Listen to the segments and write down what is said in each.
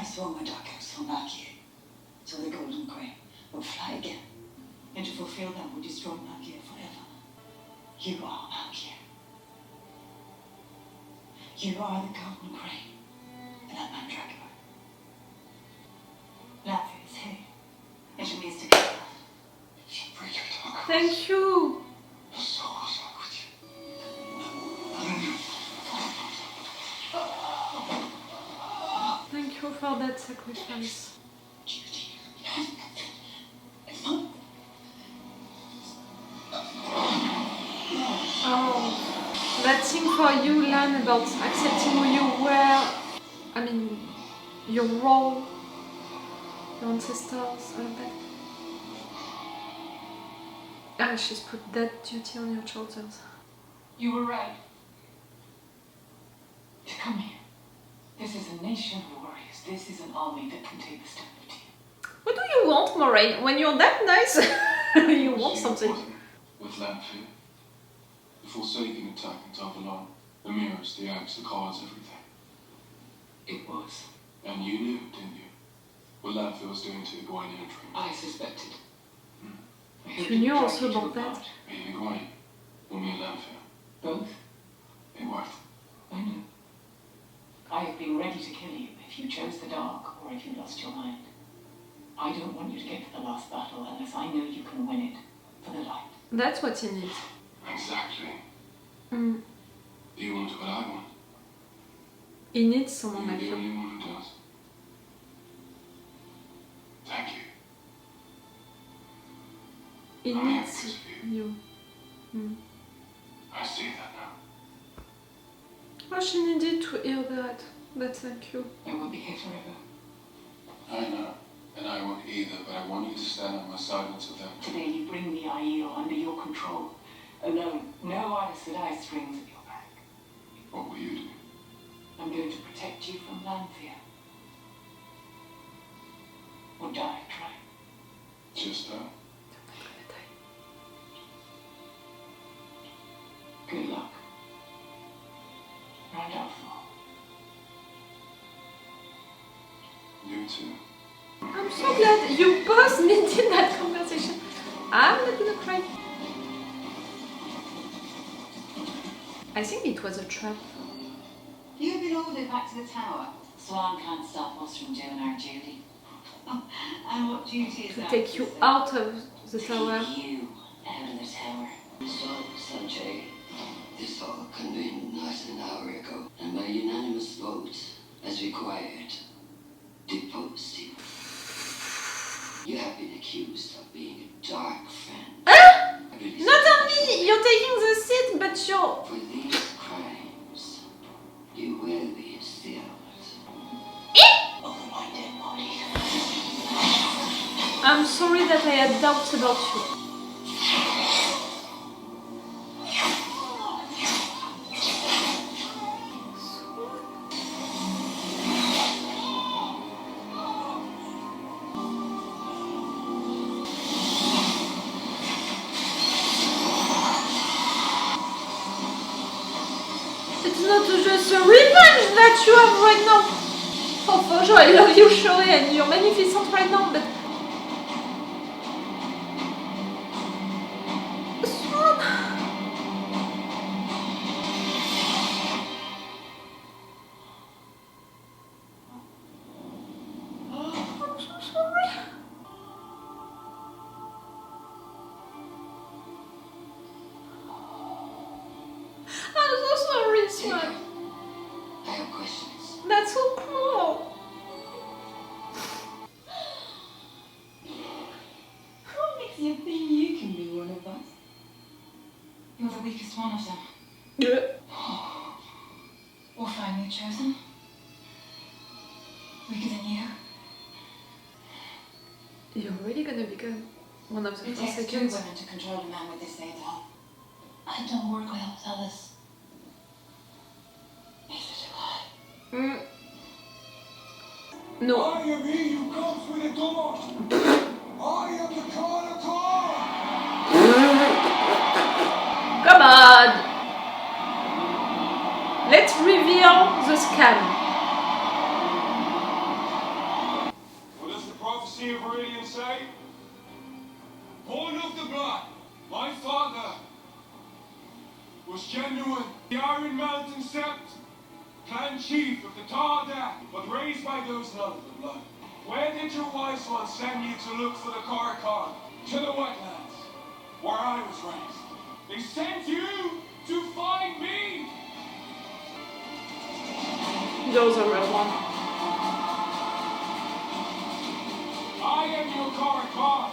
I swung my dark house from Lanfear, so the golden crane would fly again, and to fulfill that would destroy Lanfear forever. You are Lanfear. You are the golden crane, and I'm Mandragoran. Lanfear is here, and she means to kill her. She'll break your dark. Thank you. Thank you for that sacrifice. Oh, that thing for you, Lan, about accepting who you were. I mean, your role, your ancestors, all of that. Ah, she's put that duty on your shoulders. You were right. To come here. This is a nation of warriors. This is an army that can take the step of team. What do you want, Moiraine? When you're that nice, you want something. With Lanfear, the forsaking attack in Trakand, the mirrors, the axe, the cards, everything. It was. And you knew, didn't you? What Lanfear was doing to Egwene entering. I suspected. You knew also about that? Me and Egwene, or me and Lanfear. Both? It worked. I knew. I have been ready to kill you if you chose the dark or if you lost your mind. I don't want you to get to the last battle unless I know you can win it for the light. That's what you need. Exactly. Mm. You want what I want. He needs someone You're like the you. only one who does. Thank you. He I'm needs because of you. you. Mm. I see that now. Oh, she needed to hear that. But thank you. I won't be here forever. I know. And I won't either, but I want you to stand on my side until then. Today you bring the Aiel under your control. Alone. No Aes Sedai strings at your back. What will you do? I'm going to protect you from Lanfear. Or die trying. Just that? Good luck. Right out for. You too. I'm so glad you both needed that conversation. I'm not gonna cry. I think it was a trap. You've been ordered back to the tower. Siuan can't stop us from doing our duty. And what duty is To that? take you out of the tower. Take you out of the tower. So, Sanjay, this all convened not an hour ago, and by unanimous vote, as required, deposed you. You have been accused of being a dark friend. Not only you're taking the seat, but you're... For these crimes, you will be sealed. Over my dead body. I'm sorry that I had doubts about you. It's not just a revenge that you have right now. Oh, for sure, I love you, Shoei, and you're magnificent right now, but... I'm so sorry. I'm so sorry, Swan. I have questions. That's so cruel. What makes you think you can be one of us? You're the weakest one of them. Yeah. Or finally chosen. Weaker than you. You're really gonna become one of the It takes two Forsaken. women to control a man with this thing at home. I don't work well with others. Neither do I. Mm. No. I am he who comes with the dawn. I am the God of Thor. Come on. Let's reveal the scam. Sea of Viridian say? Born of the blood, my father was genuine. The Iron Mountain Sept, clan chief of the Tarda, but raised by those not of the blood. Where did your wise one send you to look for the Cauthon? To the wetlands, where I was raised. They sent you to find me. Those are real one. I am your Cauthon.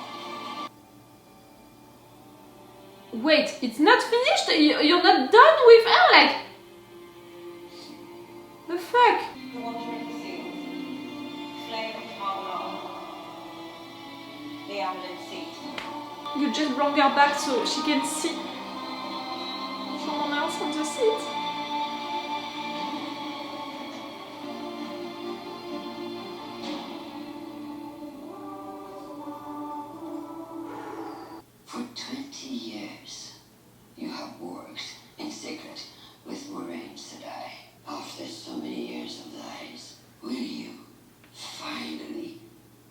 Wait, it's not finished? You're not done with her? Like... The fuck? The wandering seals, flame of Harlon, the Amulet seat. You just brought her back so she can see someone else on the seat. For 20 years, you have worked in secret with Moiraine, said I. After so many years of lies, will you finally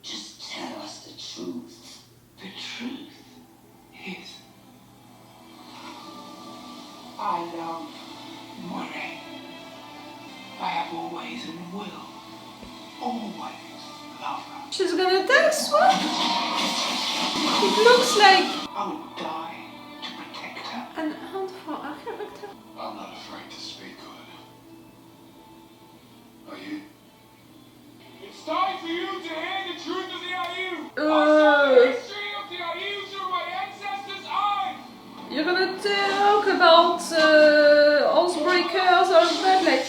just tell us the truth? The truth is, I love Moiraine. I have always and will always love her. She's gonna die, what? It looks like I would die to protect her. an hand for a character. I'm not afraid to speak good. Are you? It's time for you to hear the truth of the Aiu. I saw the history of the Aiu through my ancestors' eyes. You're gonna talk about Oathbreakers or that, like...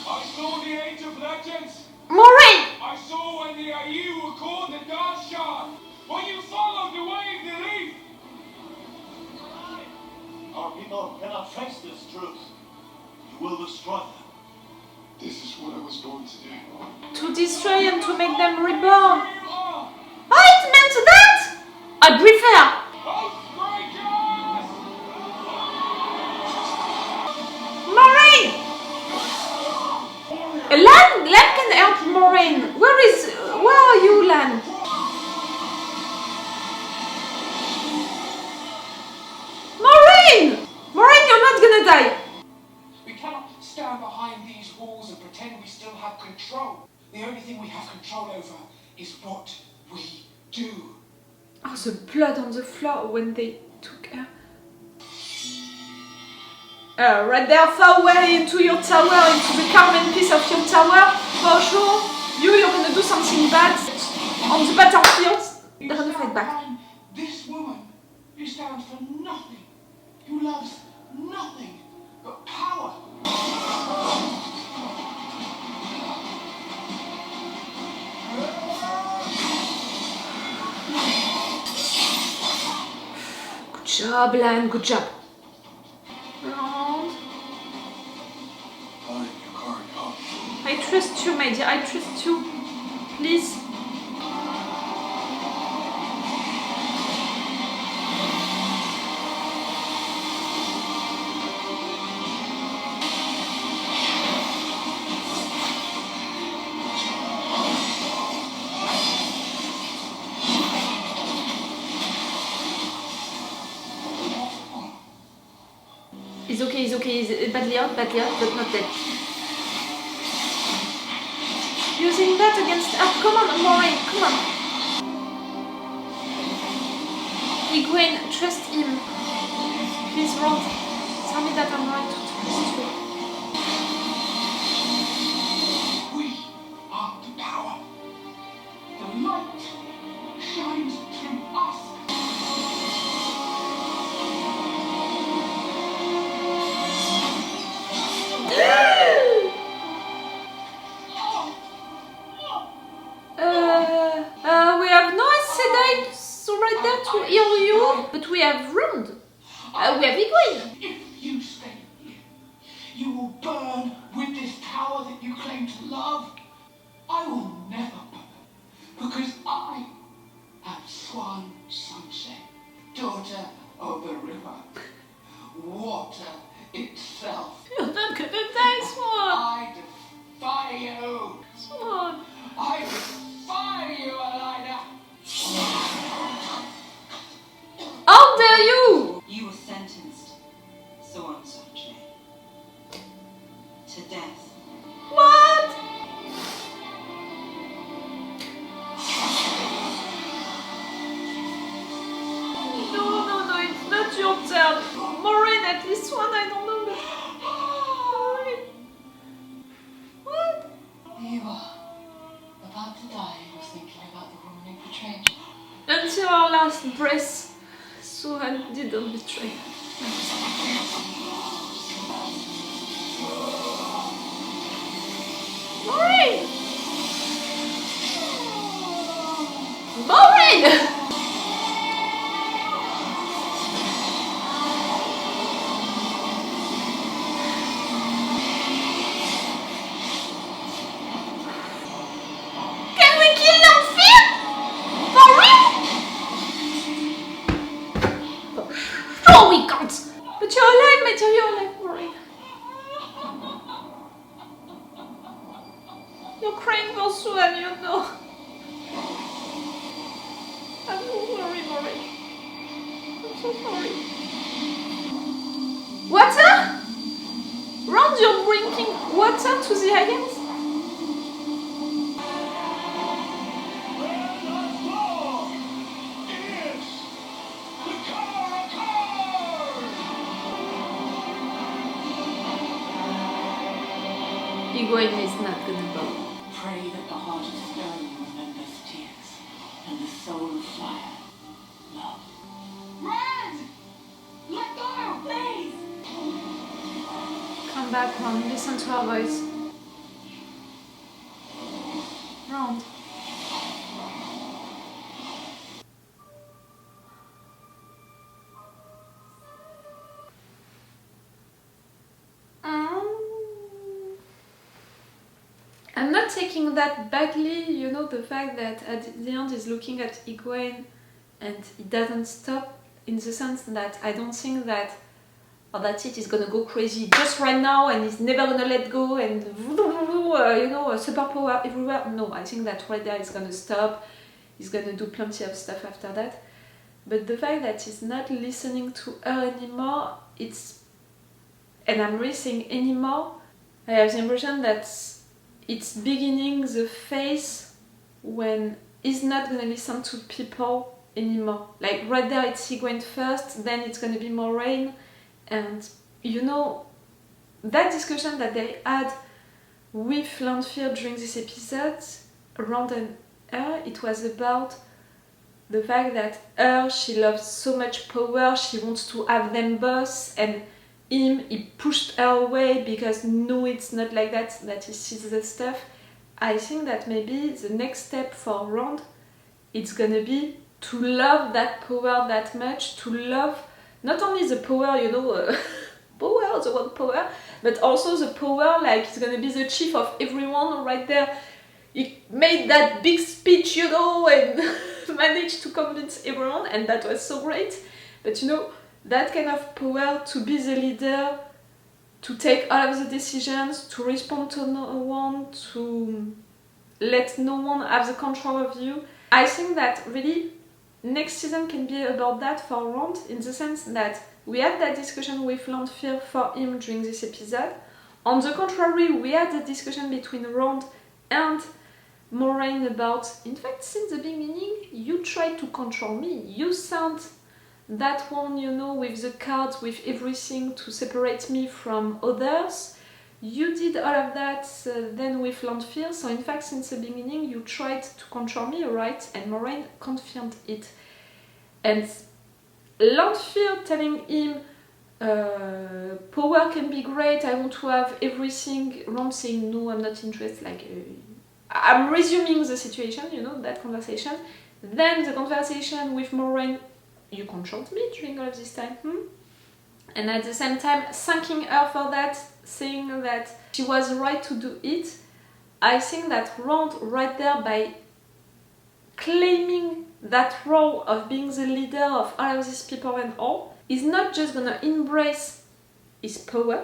I saw the Age of Legends. Moiraine! I saw when the Aiu were called the God Shard. When you followed the way of the leaf. Our people cannot face this truth. You will destroy them. This is what I was born to do. To destroy and to make them reborn. Who you are. Oh, it meant that? I prefer. Oathbreakers! Moiraine! Lan can help Moiraine. Where are you, Lan? Moiraine! Moiraine, you're not gonna die. We cannot stand behind these walls and pretend we still have control. The only thing we have control over is what we do. Oh, the blood on the floor when they took her. Right there, far away into your tower, into the carven piece of your tower. For sure, you're gonna do something bad on the battlefield. They're gonna fight back. Behind this woman who stands for nothing, who loves nothing but power. Good job, Lan, good job. Round. I'm your Cauthon. I trust you, my dear, I trust you. Please. He's okay, he's badly out, but not dead. Using that against... Ah, come on, Moiraine, come on. Egwene, trust him. Please, Rod. Tell me that I'm right to trust you. We are the power. The light shines through us. We have no sedate right there to heal you, but we have Rund. We have Egwene. If you stay here, you will burn with this power that you claim to love. I will never burn, because I am Swan Sunset, daughter of the river, water itself. You're not gonna die, Swan. I defy you. Swan. I defy you, Elaida. thinking about the woman who betrayed you. Until our last breath, Siuan didn't betray. Moiraine! Moiraine! Can we kill Lanfear? For real? Oh, we can't! But you're alive, mate, you're alive, Moiraine. You're crying for Siuan, you know. I'm so sorry, Moiraine. I'm so sorry. Water? Round, you're drinking water to the islands? Egwene is not gonna go. Pray that the heart of stone remembers tears, and the soul of fire, love. Red! Let go, please! Come back, Ron. Listen to our voice. Round. I'm not taking that badly, you know, the fact that at the end he's looking at Egwene and it doesn't stop, in the sense that I don't think that, oh, that's it, he's gonna go crazy just right now and he's never gonna let go and you know, superpower everywhere. No, I think that right there he's gonna stop, he's gonna do plenty of stuff after that. But the fact that he's not listening to her anymore, it's, and I'm really saying anymore, I have the impression that it's beginning the phase when he's not gonna listen to people anymore. Like right there it's Egwene first, then it's gonna be Moiraine, and you know, that discussion that they had with Lanfear during this episode, Rand and her, it was about the fact that her, she loves so much power, she wants to have them both, and him, he pushed her away because no, it's not like that, that he sees the stuff. I think that maybe the next step for Rand, it's gonna be to love that power that much, to love not only the power, you know, power, the word power, but also the power, like he's gonna be the chief of everyone right there. He made that big speech, you know, and managed to convince everyone, and that was so great. But you know, that kind of power to be the leader, to take all of the decisions, to respond to no one, to let no one have the control of you. I think that really next season can be about that for Rand, in the sense that we had that discussion with Lanfear for him during this episode. On the contrary, we had the discussion between Rand and Moiraine about, in fact, since the beginning, you tried to control me. You sent that one, you know, with the cards, with everything to separate me from others. You did all of that then with Lanfear, so in fact since the beginning you tried to control me, right? And Moiraine confirmed it. And Lanfear telling him power can be great, I want to have everything, Rand saying no, I'm not interested, like I'm resuming the situation, you know, that conversation. Then the conversation with Moiraine, you controlled me during all of this time, And at the same time, thanking her for that, saying that she was right to do it. I think that Rand, right there, by claiming that role of being the leader of all of these people and all, is not just gonna embrace his power,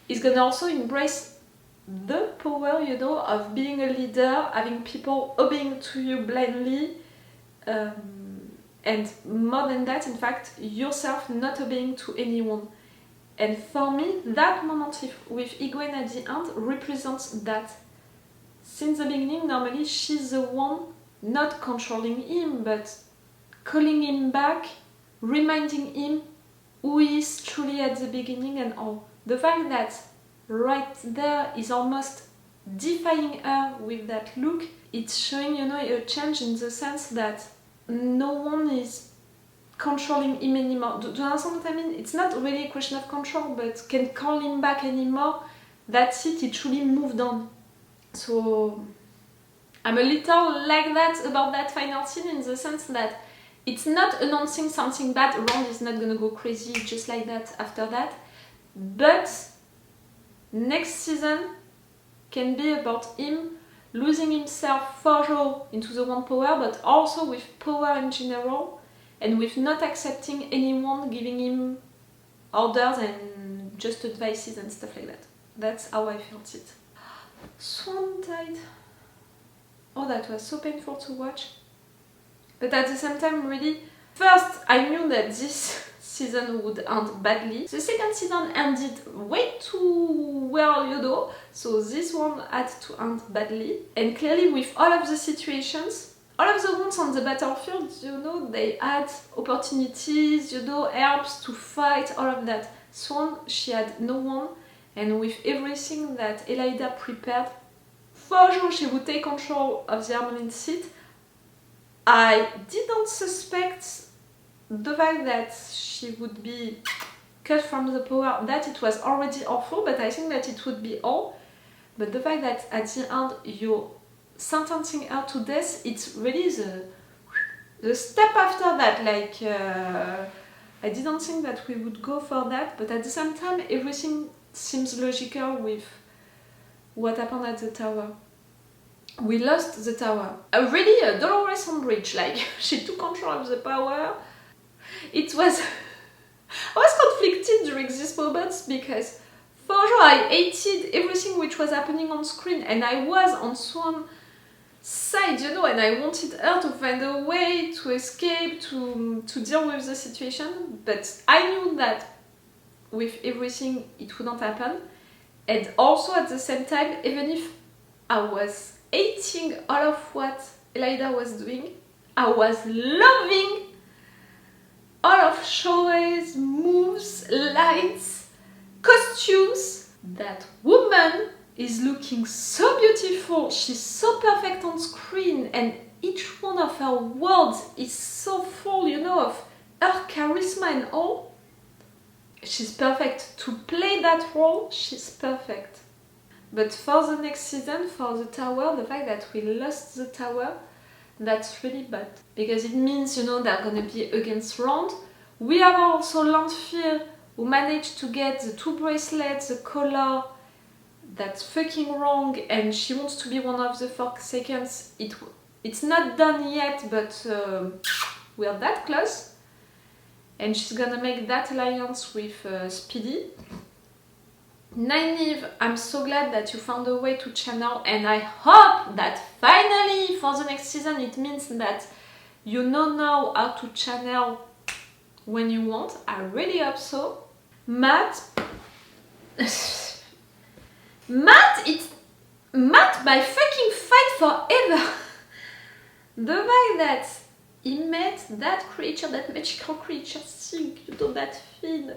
he's gonna also embrace the power, you know, of being a leader, having people obeying to you blindly, and more than that, in fact, yourself not obeying to anyone. And for me, that moment with Egwene at the end represents that. Since the beginning, normally she's the one not controlling him, but calling him back, reminding him who he is truly at the beginning and all. The fact that right there is almost defying her with that look, it's showing, you know, a change in the sense that no one is controlling him anymore. Do you understand what I mean? It's not really a question of control, but can call him back anymore. That's it, he truly moved on. So I'm a little like that about that final scene in the sense that it's not announcing something bad. Ron is not gonna go crazy just like that after that. But next season can be about him losing himself for sure into the one power, but also with power in general, and with not accepting anyone giving him orders and just advices and stuff like that. That's how I felt it. Swan died. Oh, that was so painful to watch. But at the same time, really, first I knew that this season would end badly. The second season ended way too well, you know, so this one had to end badly. And clearly with all of the situations, all of the ones on the battlefield, you know, they had opportunities, you know, helps to fight, all of that. Swan, she had no one, and with everything that Elaida prepared, for sure she would take control of the Harmonic seat. I didn't suspect the fact that she would be cut from the power, that it was already awful, but I think that it would be all. But the fact that at the end you're sentencing her to death, it's really the step after that. Like, I didn't think that we would go for that, but at the same time everything seems logical with what happened at the tower. We lost the tower. Really a Dolores Umbridge, like she took control of the power. It was... I was conflicted during these moments because for sure I hated everything which was happening on screen, and I was on Swan's side, you know, and I wanted her to find a way to escape, to deal with the situation, but I knew that with everything it wouldn't happen. And also at the same time, even if I was hating all of what Elaida was doing, I was loving all of Shorei's moves, lights, costumes. That woman is looking so beautiful, she's so perfect on screen, and each one of her words is so full, you know, of her charisma and all. She's perfect. To play that role, she's perfect. But for the next season, for the tower, the fact that we lost the tower, that's really bad. Because it means, you know, they're gonna be against Rand. We have also Lanfear, who managed to get the 2 bracelets, the collar. That's fucking wrong, and she wants to be one of the Forsakens. It's not done yet, but we're that close. And she's gonna make that alliance with Speedy. Nynaeve, I'm so glad that you found a way to channel, and I hope that finally for the next season it means that you know now how to channel when you want. I really hope so. Matt, my fucking fight forever. The fact that he met that creature, that magical creature thing, you know, that thing,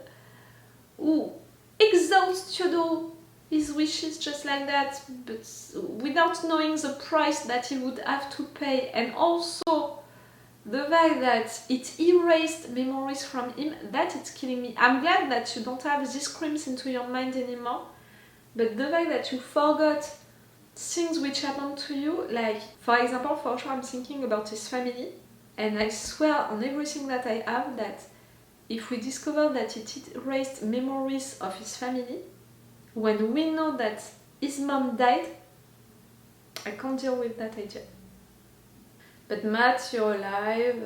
who exhausts, you know, his wishes just like that, but without knowing the price that he would have to pay, and also the fact that it erased memories from him, that it's killing me. I'm glad that you don't have these screams into your mind anymore, but the fact that you forgot things which happened to you, like, for example, for sure I'm thinking about his family, and I swear on everything that I have that if we discover that it erased memories of his family, when we know that his mom died, I can't deal with that idea. But Matt, you're alive,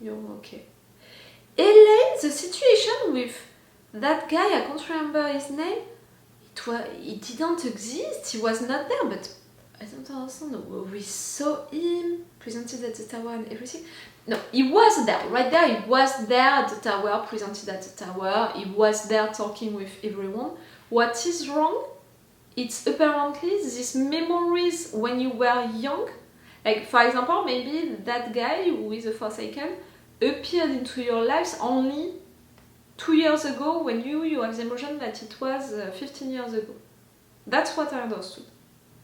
you're okay. Elayne, the situation with that guy, I can't remember his name, it didn't exist, he was not there, but I don't understand, we saw him presented at the tower and everything. No, he was there, right there, he was there at the tower, presented at the tower, he was there talking with everyone. What is wrong? It's apparently these memories when you were young. Like, for example, maybe that guy who is a Forsaken appeared into your lives only 2 years ago when you have the emotion that it was 15 years ago. That's what I understood.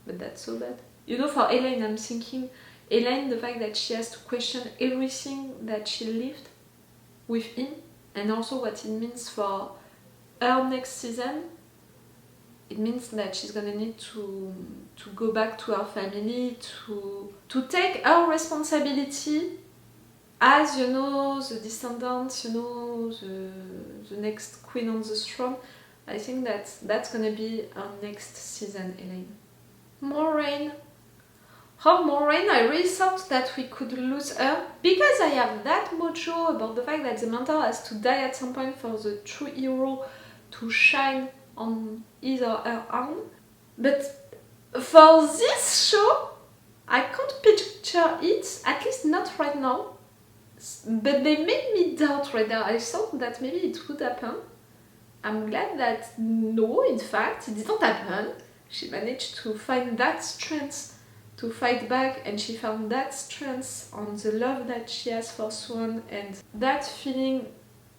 but that's so bad. You know, for Elayne, I'm thinking, Elayne, the fact that she has to question everything that she lived with him, and also what it means for her next season. It means that she's gonna need to go back to her family, to take her responsibility as, you know, the descendants, you know, the next queen on the throne. I think that's gonna be our next season, Elayne. Moiraine. Oh, Moiraine, I really thought that we could lose her because I have that mojo about the fact that the mentor has to die at some point for the true hero to shine on his or her own. But for this show, I can't picture it, at least not right now. But they made me doubt right now. I thought that maybe it would happen. I'm glad that no, in fact, it didn't happen. She managed to find that strength to fight back, and she found that strength on the love that she has for Siuan, and that feeling,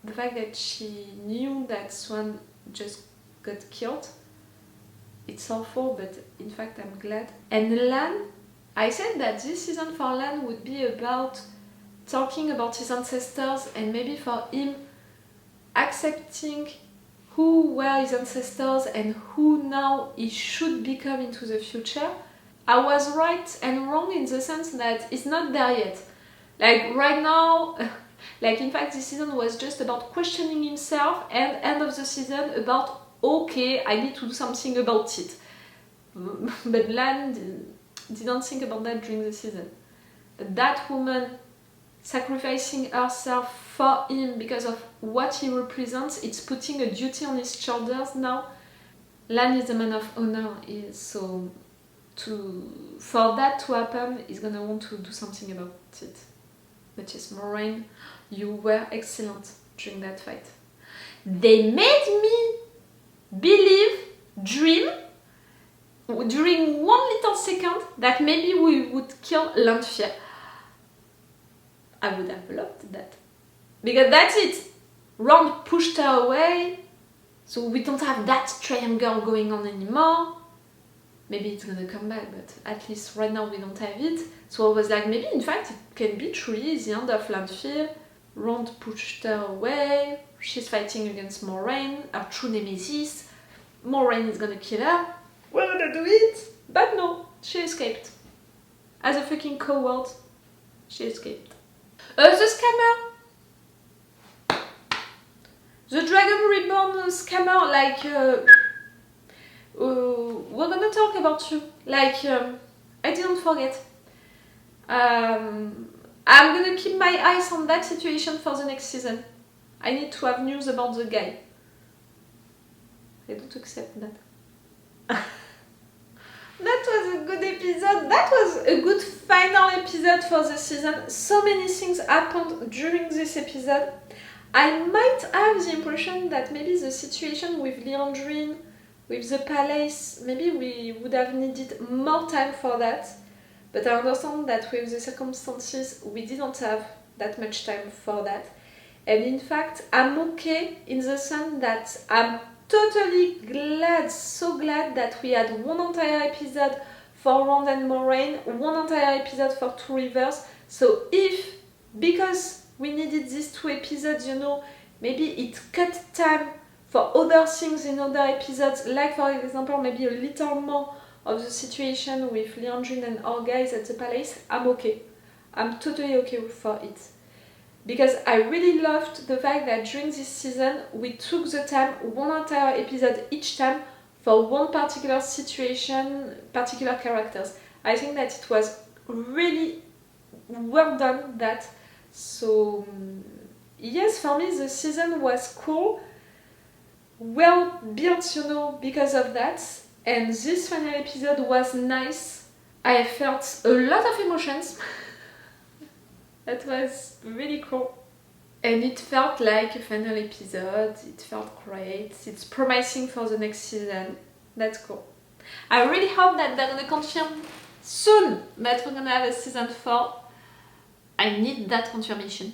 the fact that she knew that Siuan just got killed. It's awful, but in fact I'm glad. And Lan, I said that this season for Lan would be about talking about his ancestors, and maybe for him accepting who were his ancestors and who now he should become into the future. I was right and wrong in the sense that it's not there yet. Like right now, like in fact this season was just about questioning himself, and end of the season about, okay, I need to do something about it. But Lan didn't think about that during the season. But that woman sacrificing herself for him because of what he represents, it's putting a duty on his shoulders now. Lan is a man of honor, so for that to happen, he's gonna want to do something about it. But yes, Moiraine, you were excellent during that fight. They made me dream during one little second that maybe we would kill Lanfear. I would have loved that. Because that's it. Ron pushed her away, so we don't have that triangle going on anymore. Maybe it's gonna come back, but at least right now we don't have it. So I was like, maybe in fact it can be truly the end of Lanfear. Ron pushed her away, she's fighting against Moiraine, her true nemesis. Moiraine is gonna kill her. We're gonna do it! But no, she escaped. As a fucking coward, she escaped. The scammer! The Dragon Reborn scammer, like... we're gonna talk about you. Like, I didn't forget. I'm gonna keep my eyes on that situation for the next season. I need to have news about the guy. I don't accept that. That was a good episode. That was a good final episode for the season. So many things happened during this episode. I might have the impression that maybe the situation with Liandrin, with the palace, maybe we would have needed more time for that. But I understand that with the circumstances, we didn't have that much time for that. And in fact, I'm okay in the sense that I'm totally glad, so glad that we had one entire episode for Ron and Moiraine, one entire episode for Two Rivers. So if, because we needed these 2 episodes, you know, maybe it cut time for other things in other episodes, like for example, maybe a little more of the situation with Liandrin and our guys at the palace, I'm okay. I'm totally okay for it. Because I really loved the fact that during this season, we took the time, one entire episode each time, for one particular situation, particular characters. I think that it was really well done, that. So, yes, for me the season was cool, well built, you know, because of that. And this final episode was nice. I felt a lot of emotions. That was really cool. And it felt like a final episode. It felt great. It's promising for the next season. That's cool. I really hope that they're gonna confirm soon that we're gonna have a season 4. I need that confirmation.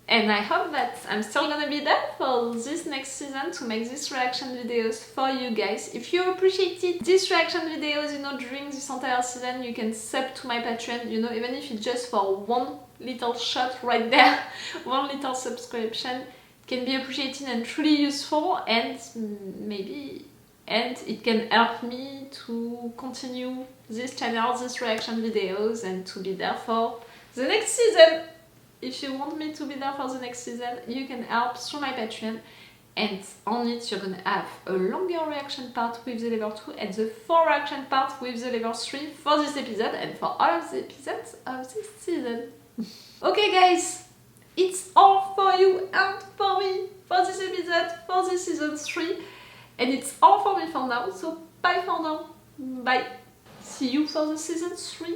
And I hope that I'm still gonna be there for this next season to make these reaction videos for you guys. If you appreciated these reaction videos, you know, during this entire season, you can sub to my Patreon, you know, even if it's just for one little shot right there, one little subscription. It can be appreciated and truly useful, and it can help me to continue this channel, these reaction videos, and to be there for the next season. If you want me to be there for the next season, you can help through my Patreon, and on it you're gonna have a longer reaction part with the level 2 and the 4 reaction part with the level 3 for this episode and for all of the episodes of this season. Okay guys, it's all for you and for me for this episode, for this season 3, and it's all for me for now, so bye for now, bye. See you for the season 3.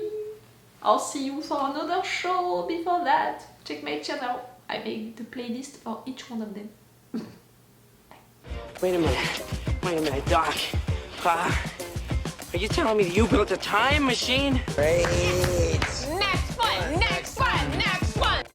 I'll see you for another show before that. Check my channel. I made the playlist for each one of them. Wait a minute, Doc. Are you telling me that you built a time machine? Great.